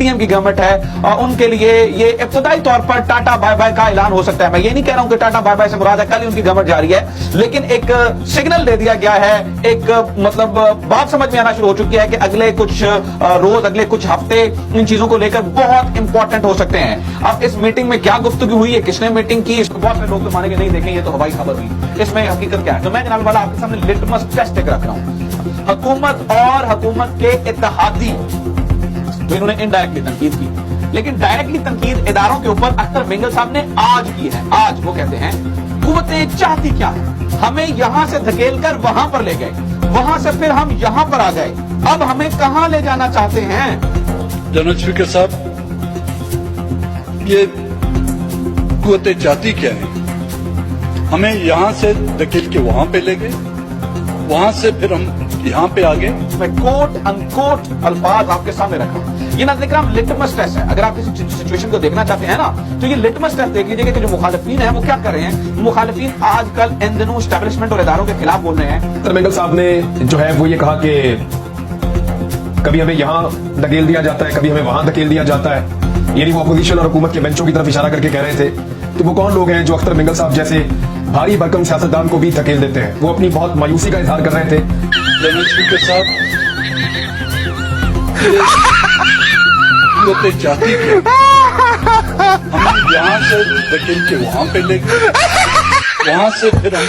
PDM की government है उनके लिए ये इब्तदाई तौर पर टाटा बाय बाय का ऐलान हो सकता है। मैं ये नहीं कह रहा हूं कि टाटा बाय बाय से मुराद है कल ही उनकी गवर्नमेंट जा रही है, लेकिन एक सिग्नल दे दिया गया है, एक मतलब बात समझ में आना शुरू हो चुकी है कि अगले कुछ रोज, अगले कुछ हफ्ते इन चीजों को लेकर बहुत इंपॉर्टेंट हो सकते हैं। अब इस मीटिंग में क्या गुफ्तगू हुई है, किसने मीटिंग की, इसको बहुत सारे लोग तो मानेंगे नहीं, देखें ये तो हवाई खबर हुई, इसमें हकीकत क्या है। तो मैं जनाब वाला आपके सामने लिटमस टेस्ट रख रहा हूं। हुकूमत और हुकूमत के इत्तेहादी, तो इन्होंने इनडायरेक्टली तनकीद की, लेकिन डायरेक्टली तनकीद इदारों के ऊपर अख्तर मिंगल साहब ने आज की है। आज वो कहते हैं कुव्वतें चाहती क्या है, हमें यहां से धकेल कर वहां पर ले गए, वहां से फिर हम यहां पर आ गए, अब हमें कहां ले जाना चाहते हैं। जनरल स्पीकर साहब, ये कुव्वतें चाहती क्या है, हमें यहां से धकेल के वहां पे ले गए, वहां से फिर हम यहां पे आ गए। मैं कोट अनकोट अल्फाज आपके सामने रखा हूं। ये नाज़रीन लिटमस टेस्ट है। अगर आप किसी सिचुएशन को देखना चाहते हैं ना, तो ये लिटमस टेस्ट देख लीजिएगा कि जो मुखालिफिन है वो क्या कर रहे हैं। मुखालिफिन आजकल इन दिनों एस्टैब्लिशमेंट और इदारों के खिलाफ बोल रहे हैं। अख्तर मिंगल साहब ने जो है वो ये कहा कि कभी हमें यहाँ धकेल दिया जाता है, कभी हमें वहां धकेल दिया जाता है, यानी वो अपोजिशन और हुकूमत के बेंचों की तरफ इशारा करके कह रहे थे। तो वो कौन लोग हैं जो अख्तर मिंगल साहब जैसे भारी भरकम सियासतदान को भी धकेल देते हैं। वो अपनी बहुत मायूसी का इजहार कर रहे थे। जनरल स्पीकर साहब, कुव्वतें चाहती क्या, हमें यहां से धकेल के वहां पे ले गए, वहां से फिर हम